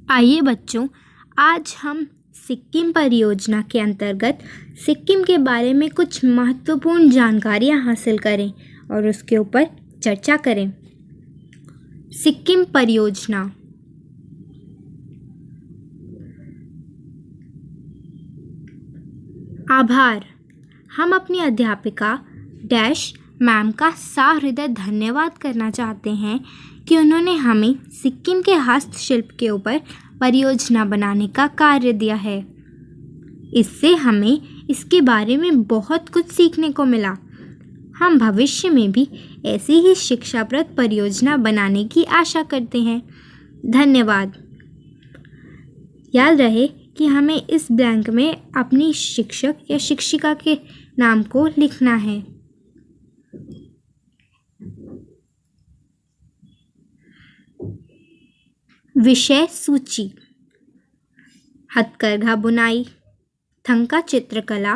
आइए बच्चों, आज हम सिक्किम परियोजना के अंतर्गत सिक्किम के बारे में कुछ महत्वपूर्ण जानकारियां हासिल करें और उसके ऊपर चर्चा करें। सिक्किम परियोजना। आभार। हम अपनी अध्यापिका डैश मैम का सहृदय धन्यवाद करना चाहते हैं कि उन्होंने हमें सिक्किम के हस्तशिल्प के ऊपर परियोजना बनाने का कार्य दिया है। इससे हमें इसके बारे में बहुत कुछ सीखने को मिला। हम भविष्य में भी ऐसी ही शिक्षाप्रद परियोजना बनाने की आशा करते हैं। धन्यवाद। याद रहे कि हमें इस ब्लैंक में अपनी शिक्षक या शिक्षिका के नाम को लिखना है। विषय सूची: हथकरघा बुनाई, थंका चित्रकला,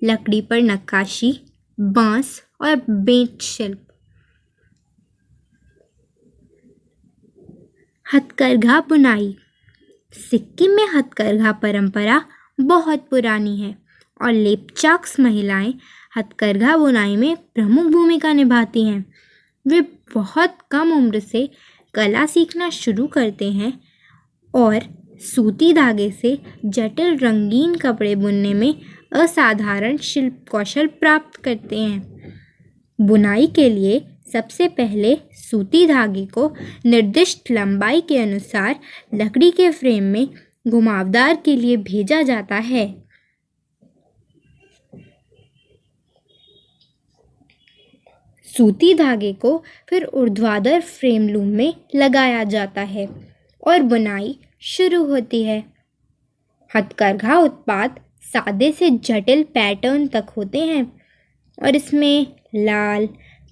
लकड़ी पर नक्काशी, बांस और बेंट शिल्प। हथकरघा बुनाई। सिक्किम में हथकरघा परंपरा बहुत पुरानी है और लेपचाक्स महिलाएं हथकरघा बुनाई में प्रमुख भूमिका निभाती हैं। वे बहुत कम उम्र से कला सीखना शुरू करते हैं और सूती धागे से जटिल रंगीन कपड़े बुनने में असाधारण शिल्प कौशल प्राप्त करते हैं। बुनाई के लिए सबसे पहले सूती धागे को निर्दिष्ट लंबाई के अनुसार लकड़ी के फ्रेम में घुमावदार के लिए भेजा जाता है। सूती धागे को फिर ऊर्ध्वाधर फ्रेम लूम में लगाया जाता है और बुनाई शुरू होती है। हथकरघा उत्पाद सादे से जटिल पैटर्न तक होते हैं और इसमें लाल,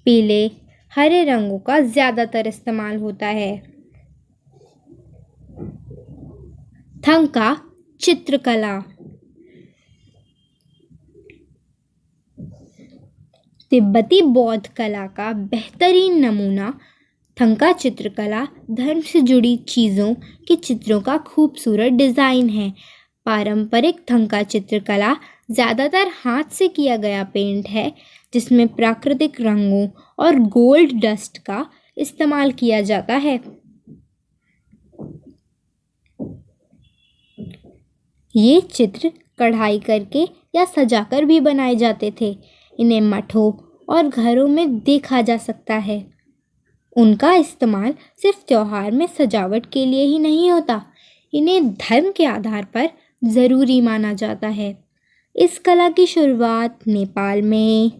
पीले, हरे रंगों का ज़्यादातर इस्तेमाल होता है। थंका चित्रकला। तिब्बती बौद्ध कला का बेहतरीन नमूना थंका चित्रकला धर्म से जुड़ी चीज़ों के चित्रों का खूबसूरत डिज़ाइन है। पारंपरिक थंका चित्रकला ज़्यादातर हाथ से किया गया पेंट है, जिसमें प्राकृतिक रंगों और गोल्ड डस्ट का इस्तेमाल किया जाता है। ये चित्र कढ़ाई करके या सजाकर भी बनाए जाते थे। इन्हें मठों और घरों में देखा जा सकता है। उनका इस्तेमाल सिर्फ त्योहार में सजावट के लिए ही नहीं होता, इन्हें धर्म के आधार पर ज़रूरी माना जाता है। इस कला की शुरुआत नेपाल में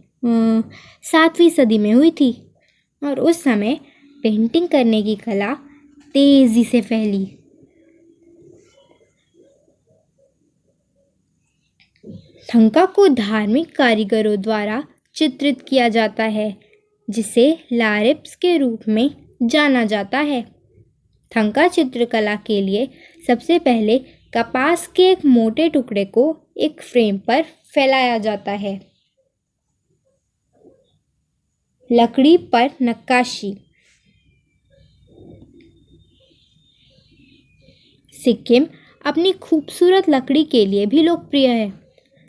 7वीं सदी में हुई थी और उस समय पेंटिंग करने की कला तेज़ी से फैली। थंका को धार्मिक कारीगरों द्वारा चित्रित किया जाता है, जिसे लारिप्स के रूप में जाना जाता है। थंका चित्रकला के लिए सबसे पहले कपास के एक मोटे टुकड़े को एक फ्रेम पर फैलाया जाता है। लकड़ी पर नक्काशी। सिक्किम अपनी खूबसूरत लकड़ी के लिए भी लोकप्रिय है।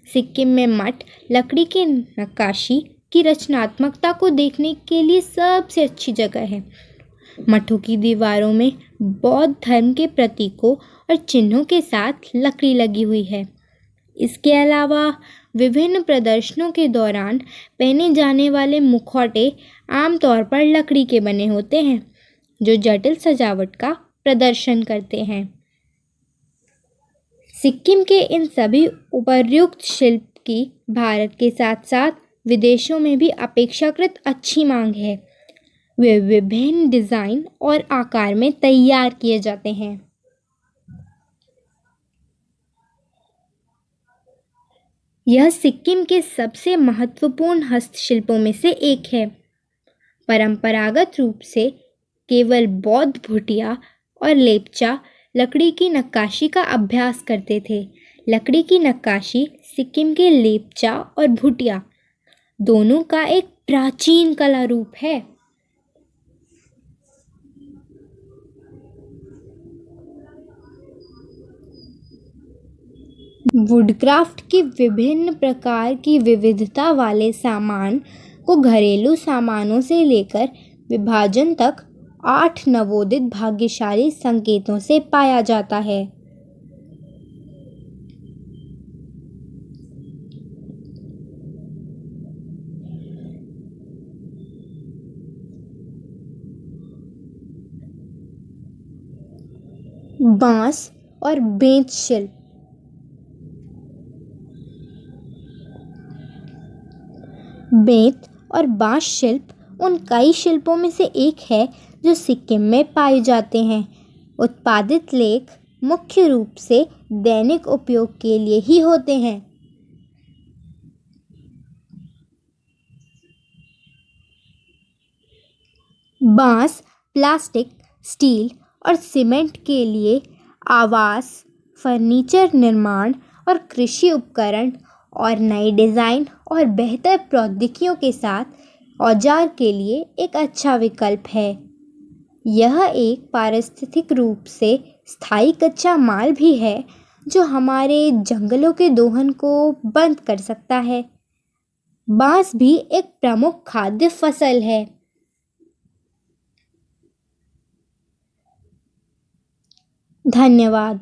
सिक्किम में मठ लकड़ी की नक्काशी की रचनात्मकता को देखने के लिए सबसे अच्छी जगह है। मठों की दीवारों में बौद्ध धर्म के प्रतीकों और चिन्हों के साथ लकड़ी लगी हुई है। इसके अलावा विभिन्न प्रदर्शनों के दौरान पहने जाने वाले मुखौटे आमतौर पर लकड़ी के बने होते हैं, जो जटिल सजावट का प्रदर्शन करते हैं। सिक्किम के इन सभी उपर्युक्त शिल्प की भारत के साथ साथ विदेशों में भी अपेक्षाकृत अच्छी मांग है। वे विभिन्न डिज़ाइन और आकार में तैयार किए जाते हैं। यह सिक्किम के सबसे महत्वपूर्ण हस्तशिल्पों में से एक है। परंपरागत रूप से केवल बौद्ध भुटिया और लेपचा लकड़ी की नक्काशी का अभ्यास करते थे। लकड़ी की नक्काशी सिक्किम के लेपचा और भुटिया दोनों का एक प्राचीन कला रूप है। वुडक्राफ्ट की विभिन्न प्रकार की विविधता वाले सामान को घरेलू सामानों से लेकर विभाजन तक 8 नवोदित भाग्यशाली संकेतों से पाया जाता है। बांस और बेंत शिल्प। बेंत और बांस शिल्प उन कई शिल्पों में से एक है जो सिक्किम में पाए जाते हैं। उत्पादित लेख मुख्य रूप से दैनिक उपयोग के लिए ही होते हैं। बांस प्लास्टिक, स्टील और सीमेंट के लिए आवास, फर्नीचर निर्माण और कृषि उपकरण और नए डिज़ाइन और बेहतर प्रौद्योगिकियों के साथ औजार के लिए एक अच्छा विकल्प है। यह एक पारिस्थितिक रूप से स्थायी कच्चा माल भी है जो हमारे जंगलों के दोहन को बंद कर सकता है। बांस भी एक प्रमुख खाद्य फसल है। धन्यवाद।